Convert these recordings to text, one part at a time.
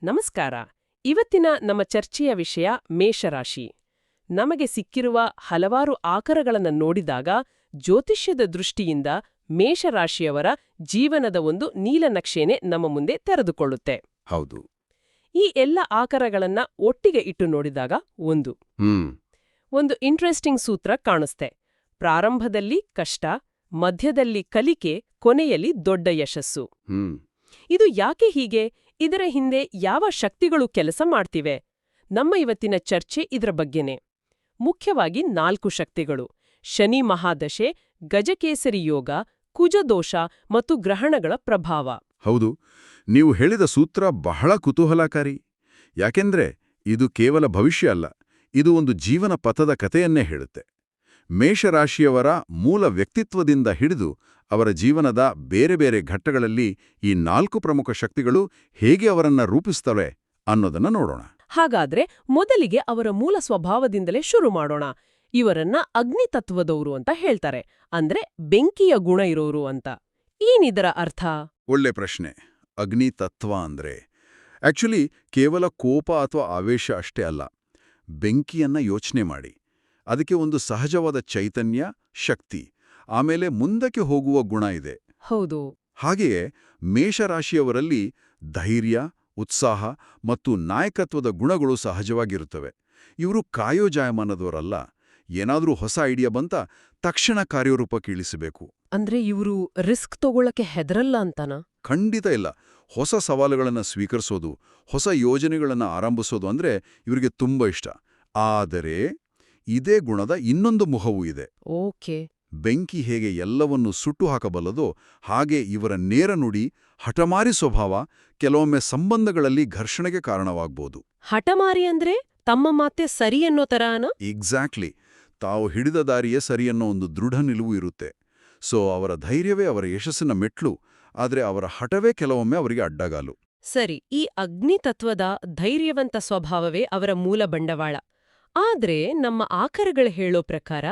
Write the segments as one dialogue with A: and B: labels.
A: ನಮಸ್ಕಾರ. ಇವತ್ತಿನ ನಮ್ಮ ಚರ್ಚೆಯ ವಿಷಯ ಮೇಷರಾಶಿ. ನಮಗೆ ಸಿಕ್ಕಿರುವ ಹಲವಾರು ಆಕರಗಳನ್ನು ನೋಡಿದಾಗ ಜ್ಯೋತಿಷ್ಯದ ದೃಷ್ಟಿಯಿಂದ ಮೇಷರಾಶಿಯವರ ಜೀವನದ ಒಂದು ನೀಲನಕ್ಷೆನೇ ನಮ್ಮ ಮುಂದೆ ತೆರೆದುಕೊಳ್ಳುತ್ತೆ.
B: ಹೌದು.
A: ಈ ಎಲ್ಲ ಆಕರಗಳನ್ನ ಒಟ್ಟಿಗೆ ಇಟ್ಟು ನೋಡಿದಾಗ ಒಂದು ಇಂಟ್ರೆಸ್ಟಿಂಗ್ ಸೂತ್ರ ಕಾಣಿಸ್ತೆ. ಪ್ರಾರಂಭದಲ್ಲಿ ಕಷ್ಟ, ಮಧ್ಯದಲ್ಲಿ ಕಲಿಕೆ, ಕೊನೆಯಲ್ಲಿ ದೊಡ್ಡ ಯಶಸ್ಸು. ಇದು ಯಾಕೆ ಹೀಗೆ? ಇದರ ಹಿಂದೆ ಯಾವ ಶಕ್ತಿಗಳು ಕೆಲಸ ಮಾಡ್ತಿವೆ? ನಮ್ಮ ಇವತ್ತಿನ ಚರ್ಚೆ ಇದರ ಬಗ್ಗೆನೇ. ಮುಖ್ಯವಾಗಿ 4 ಶಕ್ತಿಗಳು: ಶನಿ ಮಹಾದಶೆ, ಗಜಕೇಸರಿ ಯೋಗ, ಕುಜದೋಷ ಮತ್ತು ಗ್ರಹಣಗಳ ಪ್ರಭಾವ.
B: ಹೌದು, ನೀವು ಹೇಳಿದ ಸೂತ್ರ ಬಹಳ ಕುತೂಹಲಕಾರಿ. ಯಾಕೆಂದ್ರೆ ಇದು ಕೇವಲ ಭವಿಷ್ಯ ಅಲ್ಲ, ಇದು ಒಂದು ಜೀವನ ಪಥದ ಕಥೆಯನ್ನೇ ಹೇಳುತ್ತೆ. ಮೇಷರಾಶಿಯವರ ಮೂಲ ವ್ಯಕ್ತಿತ್ವದಿಂದ ಹಿಡಿದು ಅವರ ಜೀವನದ ಬೇರೆ ಬೇರೆ ಘಟ್ಟಗಳಲ್ಲಿ ಈ 4 ಪ್ರಮುಖ ಶಕ್ತಿಗಳು ಹೇಗೆ ಅವರನ್ನ ರೂಪಿಸ್ತವೆ ಅನ್ನೋದನ್ನ ನೋಡೋಣ.
A: ಹಾಗಾದ್ರೆ ಮೊದಲಿಗೆ ಅವರ ಮೂಲ ಸ್ವಭಾವದಿಂದಲೇ ಶುರು ಮಾಡೋಣ. ಇವರನ್ನ ಅಗ್ನಿತತ್ವದವರು ಅಂತ ಹೇಳ್ತಾರೆ, ಅಂದ್ರೆ ಬೆಂಕಿಯ ಗುಣ ಇರೋರು ಅಂತ. ಏನಿದರ ಅರ್ಥ?
B: ಒಳ್ಳೆ ಪ್ರಶ್ನೆ. ಅಗ್ನಿತತ್ವ ಅಂದ್ರೆ ಆಕ್ಚುಲಿ ಕೇವಲ ಕೋಪ ಅಥವಾ ಆವೇಶ ಅಷ್ಟೇ ಅಲ್ಲ. ಬೆಂಕಿಯನ್ನ ಯೋಚನೆ ಮಾಡಿ. ಅದಕ್ಕೆ ಒಂದು ಸಹಜವಾದ ಚೈತನ್ಯ, ಶಕ್ತಿ, ಆಮೇಲೆ ಮುಂದಕ್ಕೆ ಹೋಗುವ ಗುಣ ಇದೆ.
A: ಹೌದು.
B: ಹಾಗೆಯೇ ಮೇಷರಾಶಿಯವರಲ್ಲಿ ಧೈರ್ಯ, ಉತ್ಸಾಹ ಮತ್ತು ನಾಯಕತ್ವದ ಗುಣಗಳು ಸಹಜವಾಗಿರುತ್ತವೆ. ಇವರು ಕಾಯೋಜಾಯಮಾನದವರಲ್ಲ. ಏನಾದ್ರೂ ಹೊಸ ಐಡಿಯಾ ಬಂತ ತಕ್ಷಣ ಕಾರ್ಯರೂಪಕ್ಕೆ ಇಳಿಸಬೇಕು.
A: ಅಂದ್ರೆ ಇವರು ರಿಸ್ಕ್ ತಗೊಳ್ಳಕ್ಕೆ ಹೆದರಲ್ಲ ಅಂತನ?
B: ಖಂಡಿತ ಇಲ್ಲ. ಹೊಸ ಸವಾಲುಗಳನ್ನು ಸ್ವೀಕರಿಸೋದು, ಹೊಸ ಯೋಜನೆಗಳನ್ನು ಆರಂಭಿಸೋದು ಅಂದ್ರೆ ಇವರಿಗೆ ತುಂಬಾ ಇಷ್ಟ. ಆದರೆ ಇದೇ ಗುಣದ ಇನ್ನೊಂದು ಮುಖವೂ ಇದೆ.
A: ಓಕೆ.
B: ಬೆಂಕಿ ಹೇಗೆ ಎಲ್ಲವನ್ನೂ ಸುಟ್ಟು ಹಾಕಬಲ್ಲದೋ ಹಾಗೆ ಇವರ ನೇರ ನುಡಿ, ಹಠಮಾರಿ ಸ್ವಭಾವ ಕೆಲವೊಮ್ಮೆ ಸಂಬಂಧಗಳಲ್ಲಿ ಘರ್ಷಣೆಗೆ ಕಾರಣವಾಗ್ಬೋದು.
A: ಹಠಮಾರಿ ಅಂದ್ರೆ ತಮ್ಮ ಮಾತೆ ಸರಿ ಅನ್ನೋ ತರನ?
B: ಎಕ್ಸಾಕ್ಟ್ಲಿ. ತಾವು ಹಿಡಿದ ದಾರಿಯೇ ಸರಿಯನ್ನೋ ಒಂದು ದೃಢ ನಿಲುವು ಇರುತ್ತೆ. ಸೊ ಅವರ ಧೈರ್ಯವೇ ಅವರ ಯಶಸ್ಸಿನ ಮೆಟ್ಲು, ಆದರೆ ಅವರ ಹಠವೇ ಕೆಲವೊಮ್ಮೆ ಅವರಿಗೆ ಅಡ್ಡಗಾಲು.
A: ಸರಿ, ಈ ಅಗ್ನಿತತ್ವದ ಧೈರ್ಯವಂತ ಸ್ವಭಾವವೇ ಅವರ ಮೂಲ ಬಂಡವಾಳ. ಆದ್ರೆ ನಮ್ಮ ಆಕರಗಳು ಹೇಳೋ ಪ್ರಕಾರ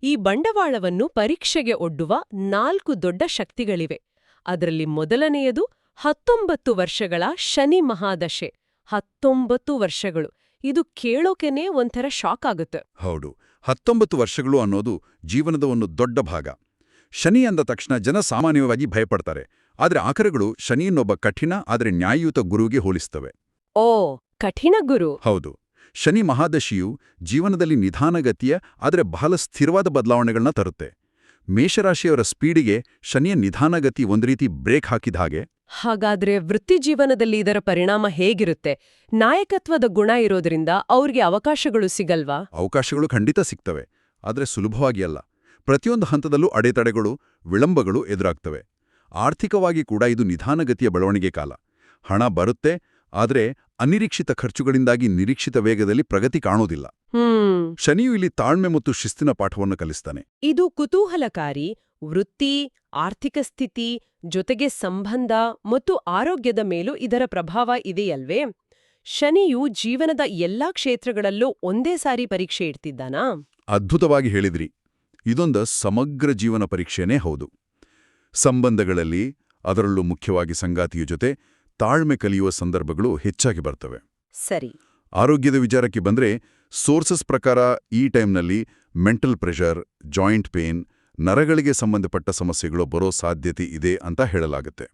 A: ಈ ಬಂಡವಾಳವನ್ನು ಪರೀಕ್ಷೆಗೆ ಒಡ್ಡುವ 4 ದೊಡ್ಡ ಶಕ್ತಿಗಳಿವೆ. ಅದರಲ್ಲಿ ಮೊದಲನೆಯದು 19 ವರ್ಷಗಳ ಶನಿ ಮಹಾದಶೆ. 19 ವರ್ಷಗಳು. ಇದು ಕೇಳೋಕೆನೇ ಒಂಥರ ಶಾಕ್ ಆಗುತ್ತೆ.
B: ಹೌದು, 19 ವರ್ಷಗಳು ಅನ್ನೋದು ಜೀವನದ ಒಂದು ದೊಡ್ಡ ಭಾಗ. ಶನಿ ಅಂದ ತಕ್ಷಣ ಜನ ಸಾಮಾನ್ಯವಾಗಿ ಭಯಪಡ್ತಾರೆ. ಆದ್ರೆ ಆಕರಗಳು ಶನಿಯನ್ನೊಬ್ಬ ಕಠಿಣ ಆದರೆ ನ್ಯಾಯಯುತ ಗುರುವಿಗೆ ಹೋಲಿಸ್ತವೆ.
A: ಓ, ಕಠಿಣ ಗುರು.
B: ಹೌದು. ಶನಿ ಮಹಾದಶಿಯು ಜೀವನದಲ್ಲಿ ನಿಧಾನಗತಿಯ ಆದರೆ ಬಹಳ ಸ್ಥಿರವಾದ ಬದಲಾವಣೆಗಳನ್ನ ತರುತ್ತೆ. ಮೇಷರಾಶಿಯವರ ಸ್ಪೀಡಿಗೆ ಶನಿಯ ನಿಧಾನಗತಿ ಒಂದು ರೀತಿ ಬ್ರೇಕ್ ಹಾಕಿದ ಹಾಗೆ.
A: ಹಾಗಾದ್ರೆ ವೃತ್ತಿ ಜೀವನದಲ್ಲಿ ಇದರ ಪರಿಣಾಮ ಹೇಗಿರುತ್ತೆ? ನಾಯಕತ್ವದ ಗುಣ ಇರೋದ್ರಿಂದ ಅವ್ರಿಗೆ ಅವಕಾಶಗಳು ಸಿಗಲ್ವಾ?
B: ಅವಕಾಶಗಳು ಖಂಡಿತ ಸಿಗ್ತವೆ, ಆದರೆ ಸುಲಭವಾಗಿ ಅಲ್ಲ. ಪ್ರತಿಯೊಂದು ಹಂತದಲ್ಲೂ ಅಡೆತಡೆಗಳು, ವಿಳಂಬಗಳು ಎದುರಾಗ್ತವೆ. ಆರ್ಥಿಕವಾಗಿ ಕೂಡ ಇದು ನಿಧಾನಗತಿಯ ಬೆಳವಣಿಗೆ ಕಾಲ. ಹಣ ಬರುತ್ತೆ, ಆದರೆ ಅನಿರೀಕ್ಷಿತ ಖರ್ಚುಗಳಿಂದಾಗಿ ನಿರೀಕ್ಷಿತ ವೇಗದಲ್ಲಿ ಪ್ರಗತಿ ಕಾಣೋದಿಲ್ಲ. ಶನಿಯು ಇಲ್ಲಿ ತಾಳ್ಮೆ ಮತ್ತು ಶಿಸ್ತಿನ ಪಾಠವನ್ನು ಕಲಿಸ್ತಾನೆ.
A: ಇದು ಕುತೂಹಲಕಾರಿ. ವೃತ್ತಿ, ಆರ್ಥಿಕ ಸ್ಥಿತಿ, ಜೊತೆಗೆ ಸಂಬಂಧ ಮತ್ತು ಆರೋಗ್ಯದ ಮೇಲೂ ಇದರ ಪ್ರಭಾವ ಇದೆಯಲ್ವೇ? ಶನಿಯು ಜೀವನದ ಎಲ್ಲಾ ಕ್ಷೇತ್ರಗಳಲ್ಲೂ ಒಂದೇ ಸಾರಿ ಪರೀಕ್ಷೆ ಇಡ್ತಿದ್ದಾನಾ?
B: ಅದ್ಭುತವಾಗಿ ಹೇಳಿದ್ರಿ. ಇದೊಂದು ಸಮಗ್ರ ಜೀವನ ಪರೀಕ್ಷೆನೇ ಹೌದು. ಸಂಬಂಧಗಳಲ್ಲಿ, ಅದರಲ್ಲೂ ಮುಖ್ಯವಾಗಿ ಸಂಗಾತಿಯ ಜೊತೆ ತಾಳ್ಮೆ ಕಲಿಯುವ ಸಂದರ್ಭಗಳು ಹೆಚ್ಚಾಗಿ ಬರ್ತವೆ.
A: ಸರಿ.
B: ಆರೋಗ್ಯದ ವಿಚಾರಕ್ಕೆ ಬಂದ್ರೆ ಸೋರ್ಸಸ್ ಪ್ರಕಾರ ಈ ಟೈಮ್ನಲ್ಲಿ ಮೆಂಟಲ್ ಪ್ರೆಷರ್, ಜಾಯಿಂಟ್ ಪೇನ್, ನರಗಳಿಗೆ ಸಂಬಂಧಪಟ್ಟ ಸಮಸ್ಯೆಗಳು ಬರೋ ಸಾಧ್ಯತೆ ಇದೆ ಅಂತ ಹೇಳಲಾಗುತ್ತೆ.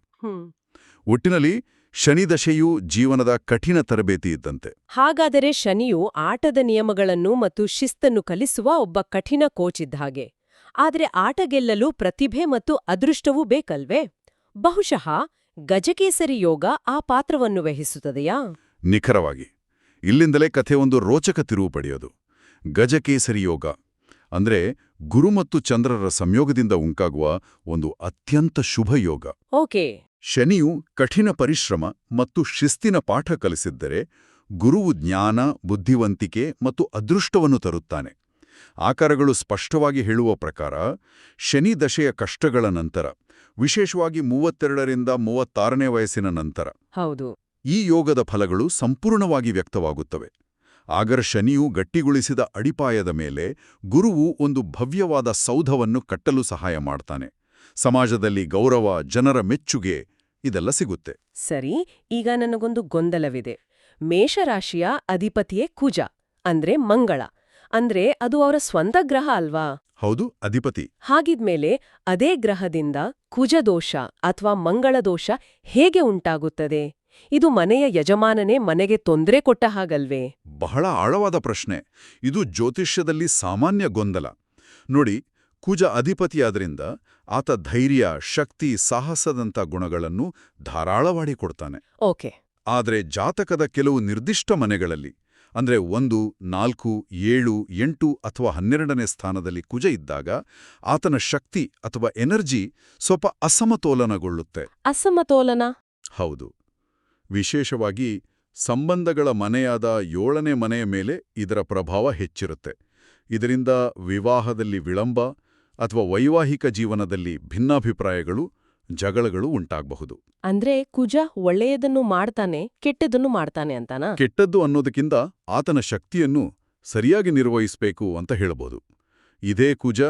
B: ಒಟ್ಟಿನಲ್ಲಿ ಶನಿ ದಶೆಯು ಜೀವನದ ಕಠಿಣ ತರಬೇತಿ ಇದ್ದಂತೆ.
A: ಹಾಗಾದರೆ ಶನಿಯು ಆಟದ ನಿಯಮಗಳನ್ನು ಮತ್ತು ಶಿಸ್ತನ್ನು ಕಲಿಸುವ ಒಬ್ಬ ಕಠಿಣ ಕೋಚ್ ಇದ್ದ ಹಾಗೆ. ಆದರೆ ಆಟ ಗೆಲ್ಲಲು ಪ್ರತಿಭೆ ಮತ್ತು ಅದೃಷ್ಟವೂ ಬೇಕಲ್ವೇ? ಬಹುಶಃ ಗಜಕೇಸರಿ ಯೋಗ ಆ ಪಾತ್ರವನ್ನು ವಹಿಸುತ್ತದೆಯಾ?
B: ನಿಖರವಾಗಿ. ಇಲ್ಲಿಂದಲೇ ಕಥೆ ಒಂದು ರೋಚಕ ತಿರುವು ಪಡೆಯೋದು. ಗಜಕೇಸರಿ ಯೋಗ ಅಂದ್ರೆ ಗುರು ಮತ್ತು ಚಂದ್ರರ ಸಂಯೋಗದಿಂದ ಉಂಟಾಗುವ ಒಂದು ಅತ್ಯಂತ ಶುಭ ಯೋಗ.
A: ಓಕೆ.
B: ಶನಿಯು ಕಠಿಣ ಪರಿಶ್ರಮ ಮತ್ತು ಶಿಸ್ತಿನ ಪಾಠ ಕಲಿಸಿದ್ದರೆ, ಗುರುವು ಜ್ಞಾನ, ಬುದ್ಧಿವಂತಿಕೆ ಮತ್ತು ಅದೃಷ್ಟವನ್ನು ತರುತ್ತಾನೆ. ಆಕಾರಗಳು ಸ್ಪಷ್ಟವಾಗಿ ಹೇಳುವ ಪ್ರಕಾರ ಶನಿ ದಶೆಯ ಕಷ್ಟಗಳ ನಂತರ, ವಿಶೇಷವಾಗಿ 32ರಿಂದ 36ನೇ ವಯಸ್ಸಿನ ನಂತರ,
A: ಹೌದು,
B: ಈ ಯೋಗದ ಫಲಗಳು ಸಂಪೂರ್ಣವಾಗಿ ವ್ಯಕ್ತವಾಗುತ್ತವೆ. ಆಗ ಶನಿಯು ಗಟ್ಟಿಗೊಳಿಸಿದ ಅಡಿಪಾಯದ ಮೇಲೆ ಗುರುವು ಒಂದು ಭವ್ಯವಾದ ಸೌಧವನ್ನು ಕಟ್ಟಲು ಸಹಾಯ ಮಾಡ್ತಾನೆ. ಸಮಾಜದಲ್ಲಿ ಗೌರವ, ಜನರ ಮೆಚ್ಚುಗೆ ಇದೆಲ್ಲ ಸಿಗುತ್ತೆ.
A: ಸರಿ, ಈಗ ನನಗೊಂದು ಗೊಂದಲವಿದೆ. ಮೇಷರಾಶಿಯ ಅಧಿಪತಿಯೇ ಕುಜ ಅಂದ್ರೆ ಮಂಗಳ. ಅಂದ್ರೆ ಅದು ಅವರ ಸ್ವಂತ ಗ್ರಹ ಅಲ್ವಾ?
B: ಹೌದು, ಅಧಿಪತಿ.
A: ಹಾಗಿದ್ಮೇಲೆ ಅದೇ ಗ್ರಹದಿಂದ ಕುಜದೋಷ ಅಥವಾ ಮಂಗಳ ದೋಷ ಹೇಗೆ ಉಂಟಾಗುತ್ತದೆ? ಇದು ಮನೆಯ ಯಜಮಾನನೇ ಮನೆಗೆ ತೊಂದರೆ ಕೊಟ್ಟ ಹಾಗಲ್ವೇ?
B: ಬಹಳ ಆಳವಾದ ಪ್ರಶ್ನೆ. ಇದು ಜ್ಯೋತಿಷ್ಯದಲ್ಲಿ ಸಾಮಾನ್ಯ ಗೊಂದಲ. ನೋಡಿ, ಕುಜ ಅಧಿಪತಿಯಾದ್ರಿಂದ ಆತ ಧೈರ್ಯ, ಶಕ್ತಿ, ಸಾಹಸದಂಥ ಗುಣಗಳನ್ನು ಧಾರಾಳವಾಗಿ ಕೊಡ್ತಾನೆ.
A: ಓಕೆ.
B: ಆದರೆ ಜಾತಕದ ಕೆಲವು ನಿರ್ದಿಷ್ಟ ಮನೆಗಳಲ್ಲಿ ಅಂದ್ರೆ 1, 4, 7, 8 ಅಥವಾ 12ನೇ ಸ್ಥಾನದಲ್ಲಿ ಕುಜ ಇದ್ದಾಗ ಆತನ ಶಕ್ತಿ ಅಥವಾ ಎನರ್ಜಿ ಸ್ವಲ್ಪ ಅಸಮತೋಲನಗೊಳ್ಳುತ್ತೆ.
A: ಅಸಮತೋಲನ?
B: ಹೌದು. ವಿಶೇಷವಾಗಿ ಸಂಬಂಧಗಳ ಮನೆಯಾದ 7ನೇ ಮನೆಯ ಮೇಲೆ ಇದರ ಪ್ರಭಾವ ಹೆಚ್ಚಿರುತ್ತೆ. ಇದರಿಂದ ವಿವಾಹದಲ್ಲಿ ವಿಳಂಬ ಅಥವಾ ವೈವಾಹಿಕ ಜೀವನದಲ್ಲಿ ಭಿನ್ನಾಭಿಪ್ರಾಯಗಳು, ಜಗಳಗಳು ಉಂಟಾಗಬಹುದು.
A: ಅಂದ್ರೆ ಕುಜ ಒಳ್ಳೆಯದನ್ನು ಮಾಡ್ತಾನೆ, ಕೆಟ್ಟದನ್ನು ಮಾಡ್ತಾನೆ ಅಂತಾನಾ?
B: ಕೆಟ್ಟದ್ದು ಅನ್ನೋದಕ್ಕಿಂತ ಆತನ ಶಕ್ತಿಯನ್ನು ಸರಿಯಾಗಿ ನಿರ್ವಹಿಸಬೇಕು ಅಂತ ಹೇಳಬಹುದು. ಇದೇ ಕುಜ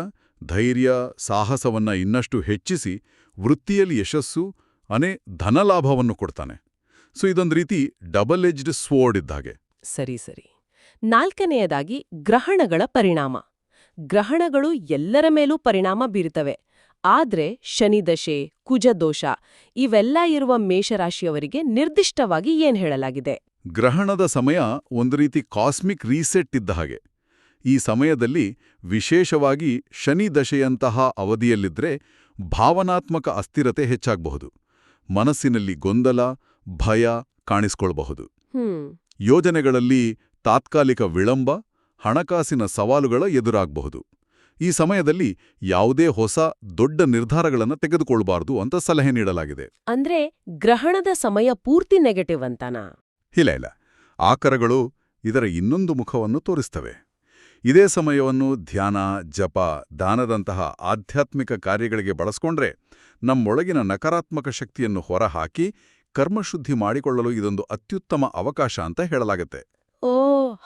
B: ಧೈರ್ಯ, ಸಾಹಸವನ್ನ ಇನ್ನಷ್ಟು ಹೆಚ್ಚಿಸಿ ವೃತ್ತಿಯಲ್ಲಿ ಯಶಸ್ಸು, ಧನಲಾಭವನ್ನು ಕೊಡ್ತಾನೆ. ಸೊ ಇದೊಂದು ರೀತಿ ಡಬಲ್ ಎಜ್ಡ್ ಸ್ವೋರ್ಡ್ ಇದ್ದಾಗೆ.
A: ಸರಿ. 4ನೇಯದಾಗಿ ಗ್ರಹಣಗಳ ಪರಿಣಾಮ. ಗ್ರಹಣಗಳು ಎಲ್ಲರ ಮೇಲೂ ಪರಿಣಾಮ ಬೀರುತ್ತವೆ. ಆದ್ರೆ ಶನಿದಶೆ, ಕುಜದೋಷ ಇವೆಲ್ಲ ಇರುವ ಮೇಷರಾಶಿಯವರಿಗೆ ನಿರ್ದಿಷ್ಟವಾಗಿ ಏನ್ ಹೇಳಲಾಗಿದೆ?
B: ಗ್ರಹಣದ ಸಮಯ ಒಂದು ರೀತಿ ಕಾಸ್ಮಿಕ್ ರೀಸೆಟ್ ಇದ್ದ ಹಾಗೆ. ಈ ಸಮಯದಲ್ಲಿ ವಿಶೇಷವಾಗಿ ಶನಿ ದಶೆಯಂತಹ ಅವಧಿಯಲ್ಲಿದ್ರೆ ಭಾವನಾತ್ಮಕ ಅಸ್ಥಿರತೆ ಹೆಚ್ಚಾಗಬಹುದು. ಮನಸ್ಸಿನಲ್ಲಿ ಗೊಂದಲ, ಭಯ ಕಾಣಿಸ್ಕೊಳ್ಬಹುದು. ಯೋಜನೆಗಳಲ್ಲಿ ತಾತ್ಕಾಲಿಕ ವಿಳಂಬ, ಹಣಕಾಸಿನ ಸವಾಲುಗಳ ಎದುರಾಗಬಹುದು. ಈ ಸಮಯದಲ್ಲಿ ಯಾವುದೇ ಹೊಸ ದೊಡ್ಡ ನಿರ್ಧಾರಗಳನ್ನು ತೆಗೆದುಕೊಳ್ಬಾರ್ದು ಅಂತ ಸಲಹೆ ನೀಡಲಾಗಿದೆ.
A: ಅಂದ್ರೆ ಗ್ರಹಣದ ಸಮಯ ಪೂರ್ತಿ ನೆಗೆಟಿವ್ ಅಂತಾನಾ?
B: ಇಲ್ಲ. ಆಕರಗಳು ಇದರ ಇನ್ನೊಂದು ಮುಖವನ್ನು ತೋರಿಸ್ತವೆ. ಇದೇ ಸಮಯವನ್ನು ಧ್ಯಾನ, ಜಪ, ದಾನದಂತಹ ಆಧ್ಯಾತ್ಮಿಕ ಕಾರ್ಯಗಳಿಗೆ ಬಳಸ್ಕೊಂಡ್ರೆ ನಮ್ಮೊಳಗಿನ ನಕಾರಾತ್ಮಕ ಶಕ್ತಿಯನ್ನು ಹೊರಹಾಕಿ ಕರ್ಮಶುದ್ಧಿ ಮಾಡಿಕೊಳ್ಳಲು ಇದೊಂದು ಅತ್ಯುತ್ತಮ ಅವಕಾಶ ಅಂತ ಹೇಳಲಾಗುತ್ತೆ.
A: ಓ,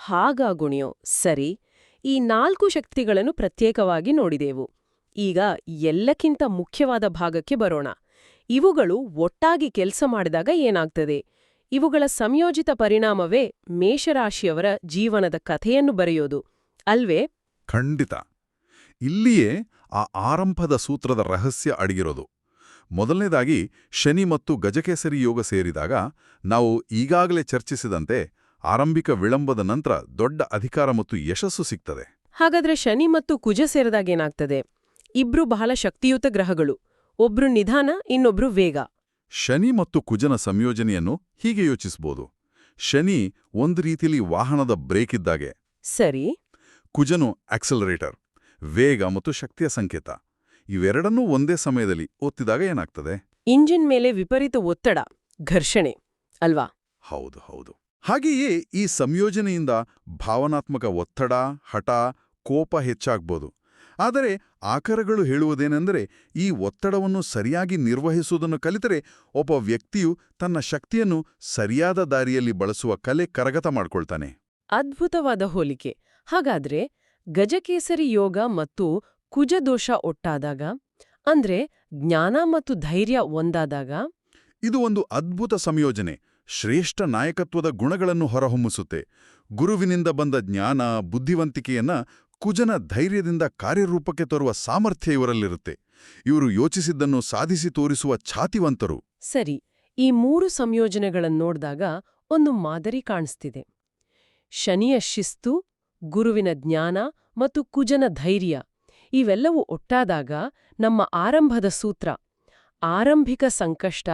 A: ಹಾಗಾಗುಣಿಯೋ. ಸರಿ, ಈ 4 ಶಕ್ತಿಗಳನ್ನು ಪ್ರತ್ಯೇಕವಾಗಿ ನೋಡಿದೆವು. ಈಗ ಎಲ್ಲಕ್ಕಿಂತ ಮುಖ್ಯವಾದ ಭಾಗಕ್ಕೆ ಬರೋಣ. ಇವುಗಳು ಒಟ್ಟಾಗಿ ಕೆಲಸ ಮಾಡಿದಾಗ ಏನಾಗ್ತದೆ? ಇವುಗಳ ಸಂಯೋಜಿತ ಪರಿಣಾಮವೇ ಮೇಷರಾಶಿಯವರ ಜೀವನದ ಕಥೆಯನ್ನು ಬರೆಯೋದು ಅಲ್ವೇ?
B: ಖಂಡಿತ. ಇಲ್ಲಿಯೇ ಆ ಆರಂಭದ ಸೂತ್ರದ ರಹಸ್ಯ ಅಡಗಿರೋದು. ಮೊದಲನೇದಾಗಿ ಶನಿ ಮತ್ತು ಗಜಕೇಸರಿ ಯೋಗ ಸೇರಿದಾಗ ನಾವು ಈಗಾಗಲೇ ಚರ್ಚಿಸಿದಂತೆ ಆರಂಭಿಕ ವಿಳಂಬದ ನಂತರ ದೊಡ್ಡ ಅಧಿಕಾರ ಮತ್ತು ಯಶಸ್ಸು ಸಿಗ್ತದೆ.
A: ಹಾಗಾದ್ರೆ ಶನಿ ಮತ್ತು ಕುಜ ಸೇರಿದಾಗೇನಾಗ್ತದೆ? ಇಬ್ರು ಬಹಳ ಶಕ್ತಿಯುತ ಗ್ರಹಗಳು. ಒಬ್ರು ನಿಧಾನ, ಇನ್ನೊಬ್ರು ವೇಗ.
B: ಶನಿ ಮತ್ತು ಕುಜನ ಸಂಯೋಜನೆಯನ್ನು ಹೀಗೆ ಯೋಚಿಸಬಹುದು. ಶನಿ ಒಂದು ರೀತಿಯಲ್ಲಿ ವಾಹನದ ಬ್ರೇಕ್ ಇದ್ದಾಗೆ.
A: ಸರಿ.
B: ಕುಜನು ಆಕ್ಸಲರೇಟರ್, ವೇಗ ಮತ್ತು ಶಕ್ತಿಯ ಸಂಕೇತ. ಇವೆರಡನ್ನೂ ಒಂದೇ ಸಮಯದಲ್ಲಿ ಒತ್ತಿದಾಗ ಏನಾಗ್ತದೆ?
A: ಇಂಜಿನ್ ಮೇಲೆ ವಿಪರೀತ ಒತ್ತಡ, ಘರ್ಷಣೆ ಅಲ್ವಾ?
B: ಹೌದು. ಹಾಗೆಯೇ ಈ ಸಂಯೋಜನೆಯಿಂದ ಭಾವನಾತ್ಮಕ ಒತ್ತಡ, ಹಠ, ಕೋಪ ಹೆಚ್ಚಾಗ್ಬೋದು. ಆದರೆ ಆಕರಗಳು ಹೇಳುವುದೇನೆಂದರೆ, ಈ ಒತ್ತಡವನ್ನು ಸರಿಯಾಗಿ ನಿರ್ವಹಿಸುವುದನ್ನು ಕಲಿತರೆ ಒಬ್ಬ ವ್ಯಕ್ತಿಯು ತನ್ನ ಶಕ್ತಿಯನ್ನು ಸರಿಯಾದ ದಾರಿಯಲ್ಲಿ ಬಳಸುವ ಕಲೆ ಕರಗತ ಮಾಡ್ಕೊಳ್ತಾನೆ.
A: ಅದ್ಭುತವಾದ ಹೋಲಿಕೆ. ಹಾಗಾದ್ರೆ ಗಜಕೇಸರಿ ಯೋಗ ಮತ್ತು ಕುಜದೋಷ ಒಟ್ಟಾದಾಗ, ಅಂದ್ರೆ ಜ್ಞಾನ ಮತ್ತು ಧೈರ್ಯ ಒಂದಾದಾಗ,
B: ಇದು ಒಂದು ಅದ್ಭುತ ಸಂಯೋಜನೆ. ಶ್ರೇಷ್ಠ ನಾಯಕತ್ವದ ಗುಣಗಳನ್ನು ಹೊರಹೊಮ್ಮಿಸುತ್ತೆ. ಗುರುವಿನಿಂದ ಬಂದ ಜ್ಞಾನ, ಬುದ್ಧಿವಂತಿಕೆಯನ್ನ ಕುಜನ ಧೈರ್ಯದಿಂದ ಕಾರ್ಯರೂಪಕ್ಕೆ ತರುವ ಸಾಮರ್ಥ್ಯ ಇವರಲ್ಲಿರುತ್ತೆ. ಇವರು ಯೋಚಿಸಿದ್ದನ್ನು ಸಾಧಿಸಿ ತೋರಿಸುವ ಛಾತಿವಂತರು.
A: ಸರಿ, ಈ 3 ಸಂಯೋಜನೆಗಳನ್ನೋಡ್ದಾಗ ಒಂದು ಮಾದರಿ ಕಾಣಿಸ್ತಿದೆ. ಶನಿಯ ಶಿಸ್ತು, ಗುರುವಿನ ಜ್ಞಾನ ಮತ್ತು ಕುಜನ ಧೈರ್ಯ ಇವೆಲ್ಲವೂ ಒಟ್ಟಾದಾಗ ನಮ್ಮ ಆರಂಭದ ಸೂತ್ರ, ಆರಂಭಿಕ ಸಂಕಷ್ಟ,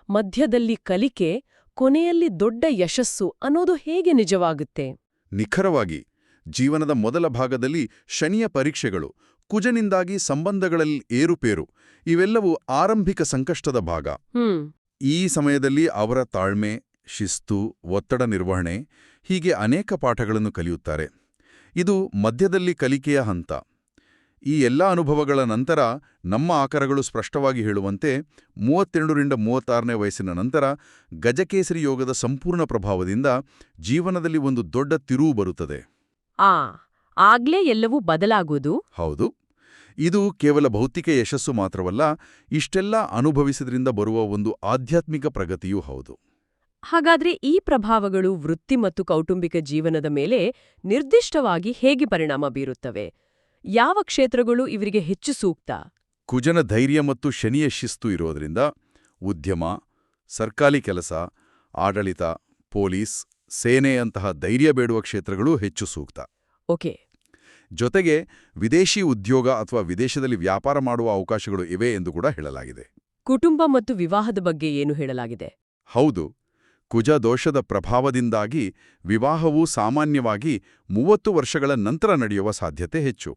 A: ಮಧ್ಯದಲ್ಲಿ ಕಲಿಕೆ, ಕೊನೆಯಲ್ಲಿ ದೊಡ್ಡ ಯಶಸ್ಸು ಅನ್ನೋದು ಹೇಗೆ ನಿಜವಾಗುತ್ತೆ?
B: ನಿಖರವಾಗಿ ಜೀವನದ ಮೊದಲ ಭಾಗದಲ್ಲಿ ಶನಿಯ ಪರೀಕ್ಷೆಗಳು, ಕುಜನಿಂದಾಗಿ ಸಂಬಂಧಗಳಲ್ಲಿ ಏರುಪೇರು ಇವೆಲ್ಲವೂ ಆರಂಭಿಕ ಸಂಕಷ್ಟದ ಭಾಗ. ಈ ಸಮಯದಲ್ಲಿ ಅವರ ತಾಳ್ಮೆ, ಶಿಸ್ತು, ಒತ್ತಡ ನಿರ್ವಹಣೆ ಹೀಗೆ ಅನೇಕ ಪಾಠಗಳನ್ನು ಕಲಿಯುತ್ತಾರೆ. ಇದು ಮಧ್ಯದಲ್ಲಿ ಕಲಿಕೆಯ ಹಂತ. ಈ ಎಲ್ಲ ಅನುಭವಗಳ ನಂತರ ನಮ್ಮ ಆಕರಗಳು ಸ್ಪಷ್ಟವಾಗಿ ಹೇಳುವಂತೆ 32ರಿಂದ 36ನೇ ವಯಸ್ಸಿನ ನಂತರ ಗಜಕೇಸರಿ ಯೋಗದ ಸಂಪೂರ್ಣ ಪ್ರಭಾವದಿಂದ ಜೀವನದಲ್ಲಿ ಒಂದು ದೊಡ್ಡ ತಿರುವು ಬರುತ್ತದೆ.
A: ಆಗ್ಲೇ ಎಲ್ಲವೂ ಬದಲಾಗುವುದು.
B: ಹೌದು. ಇದು ಕೇವಲ ಭೌತಿಕ ಯಶಸ್ಸು ಮಾತ್ರವಲ್ಲ, ಇಷ್ಟೆಲ್ಲ ಅನುಭವಿಸಿದ್ರಿಂದ ಬರುವ ಒಂದು ಆಧ್ಯಾತ್ಮಿಕ ಪ್ರಗತಿಯೂ ಹೌದು.
A: ಹಾಗಾದ್ರೆ ಈ ಪ್ರಭಾವಗಳು ವೃತ್ತಿ ಮತ್ತು ಕೌಟುಂಬಿಕ ಜೀವನದ ಮೇಲೆ ನಿರ್ದಿಷ್ಟವಾಗಿ ಹೇಗೆ ಪರಿಣಾಮ ಬೀರುತ್ತವೆ? ಯಾವ ಕ್ಷೇತ್ರಗಳು ಇವರಿಗೆ ಹೆಚ್ಚು ಸೂಕ್ತ?
B: ಕುಜನ ಧೈರ್ಯ ಮತ್ತು ಶನಿಯ ಶಿಸ್ತು ಇರೋದ್ರಿಂದ ಉದ್ಯಮ, ಸರ್ಕಾರಿ ಕೆಲಸ, ಆಡಳಿತ, ಪೊಲೀಸ್, ಸೇನೆಯಂತಹ ಧೈರ್ಯ ಬೇಡುವ ಕ್ಷೇತ್ರಗಳು ಹೆಚ್ಚು ಸೂಕ್ತ.
A: ಓಕೆ.
B: ಜೊತೆಗೆ ವಿದೇಶಿ ಉದ್ಯೋಗ ಅಥವಾ ವಿದೇಶದಲ್ಲಿ ವ್ಯಾಪಾರ ಮಾಡುವ ಅವಕಾಶಗಳು ಇವೆ ಎಂದು ಕೂಡ ಹೇಳಲಾಗಿದೆ.
A: ಕುಟುಂಬ ಮತ್ತು ವಿವಾಹದ ಬಗ್ಗೆ ಏನು ಹೇಳಲಾಗಿದೆ?
B: ಹೌದು, ಕುಜ ದೋಷದ ಪ್ರಭಾವದಿಂದಾಗಿ ವಿವಾಹವು ಸಾಮಾನ್ಯವಾಗಿ 30 ವರ್ಷಗಳ ನಂತರ ನಡೆಯುವ ಸಾಧ್ಯತೆ ಹೆಚ್ಚು.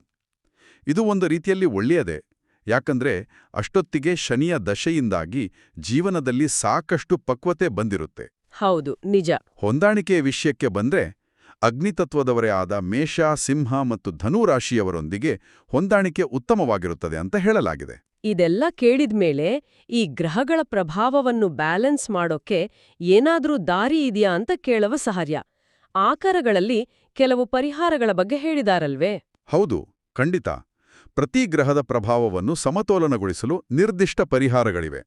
B: ಇದು ಒಂದು ರೀತಿಯಲ್ಲಿ ಒಳ್ಳೆಯದೇ, ಯಾಕಂದ್ರೆ ಅಷ್ಟೊತ್ತಿಗೆ ಶನಿಯ ದಶೆಯಿಂದಾಗಿ ಜೀವನದಲ್ಲಿ ಸಾಕಷ್ಟು ಪಕ್ವತೆ ಬಂದಿರುತ್ತೆ.
A: ಹೌದು, ನಿಜ.
B: ಹೊಂದಾಣಿಕೆಯ ವಿಷಯಕ್ಕೆ ಬಂದ್ರೆ ಅಗ್ನಿತತ್ವದವರೇ ಆದ ಮೇಷ, ಸಿಂಹ ಮತ್ತು ಧನು ರಾಶಿಯವರೊಂದಿಗೆ ಹೊಂದಾಣಿಕೆ ಉತ್ತಮವಾಗಿರುತ್ತದೆ ಅಂತ ಹೇಳಲಾಗಿದೆ.
A: ಇದೆಲ್ಲ ಕೇಳಿದ್ಮೇಲೆ ಈ ಗ್ರಹಗಳ ಪ್ರಭಾವವನ್ನು ಬ್ಯಾಲೆನ್ಸ್ ಮಾಡೋಕ್ಕೆ ಏನಾದ್ರೂ ದಾರಿ ಇದೆಯಾ ಅಂತ ಕೇಳವ ಸಹರ್ಯ. ಆಕರಗಳಲ್ಲಿ ಕೆಲವು ಪರಿಹಾರಗಳ ಬಗ್ಗೆ ಹೇಳಿದಾರಲ್ವೇ?
B: ಹೌದು, ಖಂಡಿತ. ಪ್ರತಿ ಗ್ರಹದ ಪ್ರಭಾವವನ್ನು ಸಮತೋಲನಗೊಳಿಸಲು ನಿರ್ದಿಷ್ಟ ಪರಿಹಾರಗಳಿವೆ.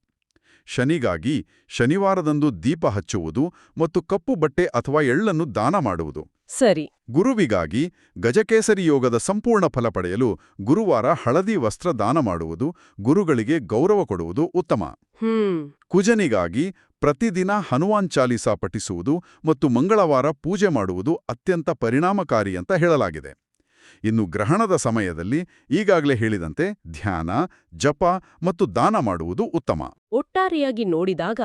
B: ಶನಿಗಾಗಿ ಶನಿವಾರದಂದು ದೀಪ ಹಚ್ಚುವುದು ಮತ್ತು ಕಪ್ಪು ಬಟ್ಟೆ ಅಥವಾ ಎಳ್ಳನ್ನು ದಾನ ಮಾಡುವುದು.
A: ಸರಿ.
B: ಗುರುವಿಗಾಗಿ ಗಜಕೇಸರಿ ಯೋಗದ ಸಂಪೂರ್ಣ ಫಲ ಪಡೆಯಲು ಗುರುವಾರ ಹಳದಿ ವಸ್ತ್ರ ದಾನ ಮಾಡುವುದು, ಗುರುಗಳಿಗೆ ಗೌರವ ಕೊಡುವುದು ಉತ್ತಮ. ಕುಜನಿಗಾಗಿ ಪ್ರತಿದಿನ ಹನುಮಾನ್ ಚಾಲೀಸಾ ಪಠಿಸುವುದು ಮತ್ತು ಮಂಗಳವಾರ ಪೂಜೆ ಮಾಡುವುದು ಅತ್ಯಂತ ಪರಿಣಾಮಕಾರಿ ಅಂತ ಹೇಳಲಾಗಿದೆ. ಇನ್ನು ಗ್ರಹಣದ ಸಮಯದಲ್ಲಿ ಈಗಾಗಲೇ ಹೇಳಿದಂತೆ ಧ್ಯಾನ, ಜಪ ಮತ್ತು ದಾನ ಮಾಡುವುದು ಉತ್ತಮ.
A: ಒಟ್ಟಾರೆಯಾಗಿ ನೋಡಿದಾಗ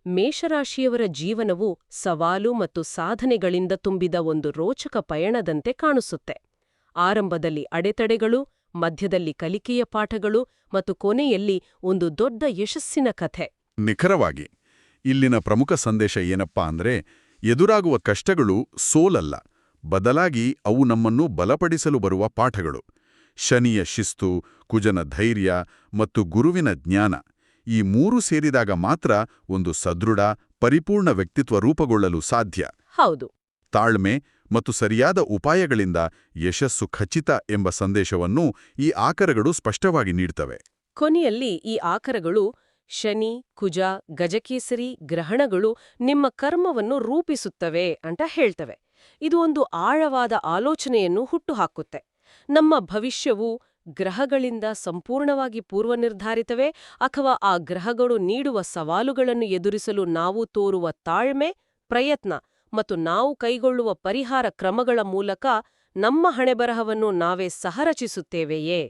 A: ಮೇಷರಾಶಿಯವರ ಜೀವನವು ಸವಾಲು ಮತ್ತು ಸಾಧನೆಗಳಿಂದ ತುಂಬಿದ ಒಂದು ರೋಚಕ ಪಯಣದಂತೆ ಕಾಣಿಸುತ್ತೆ. ಆರಂಭದಲ್ಲಿ ಅಡೆತಡೆಗಳು, ಮಧ್ಯದಲ್ಲಿ ಕಲಿಕೆಯ ಪಾಠಗಳು ಮತ್ತು ಕೊನೆಯಲ್ಲಿ ಒಂದು ದೊಡ್ಡ ಯಶಸ್ಸಿನ ಕಥೆ.
B: ನಿಖರವಾಗಿ. ಇಲ್ಲಿನ ಪ್ರಮುಖ ಸಂದೇಶ ಏನಪ್ಪಾ ಅಂದ್ರೆ, ಎದುರಾಗುವ ಕಷ್ಟಗಳು ಸೋಲಲ್ಲ, ಬದಲಾಗಿ ಅವು ನಮ್ಮನ್ನು ಬಲಪಡಿಸಲು ಬರುವ ಪಾಠಗಳು. ಶನಿಯ ಶಿಸ್ತು, ಕುಜನ ಧೈರ್ಯ ಮತ್ತು ಗುರುವಿನ ಜ್ಞಾನ, ಈ ಮೂರೂ ಸೇರಿದಾಗ ಮಾತ್ರ ಒಂದು ಸದೃಢ, ಪರಿಪೂರ್ಣ ವ್ಯಕ್ತಿತ್ವ ರೂಪುಗೊಳ್ಳಲು ಸಾಧ್ಯ.
A: ಹೌದು.
B: ತಾಳ್ಮೆ ಮತ್ತು ಸರಿಯಾದ ಉಪಾಯಗಳಿಂದ ಯಶಸ್ಸು ಖಚಿತ ಎಂಬ ಸಂದೇಶವನ್ನು ಈ ಆಕರಗಳು ಸ್ಪಷ್ಟವಾಗಿ ನೀಡ್ತವೆ.
A: ಕೊನೆಯಲ್ಲಿ ಈ ಆಕರಗಳು ಶನಿ, ಕುಜ, ಗಜಕೇಸರಿ ಗ್ರಹಣಗಳು ನಿಮ್ಮ ಕರ್ಮವನ್ನು ರೂಪಿಸುತ್ತವೆ ಅಂತ ಹೇಳ್ತವೆ. ಇದು ಒಂದು ಆಳವಾದ ಆಲೋಚನೆಯನ್ನು ಹುಟ್ಟುಹಾಕುತ್ತೆ. ನಮ್ಮ ಭವಿಷ್ಯವು ಗ್ರಹಗಳಿಂದ ಸಂಪೂರ್ಣವಾಗಿ ಪೂರ್ವನಿರ್ಧಾರಿತವೇ ಅಥವಾ ಆ ಗ್ರಹಗಳು ನೀಡುವ ಸವಾಲುಗಳನ್ನು ಎದುರಿಸಲು ನಾವು ತೋರುವ ತಾಳ್ಮೆ, ಪ್ರಯತ್ನ ಮತ್ತು ನಾವು ಕೈಗೊಳ್ಳುವ ಪರಿಹಾರ ಕ್ರಮಗಳ ಮೂಲಕ ನಮ್ಮ ಹಣೆಬರಹವನ್ನು ನಾವೇ ಸಹರಚಿಸುತ್ತೇವೆಯೇ?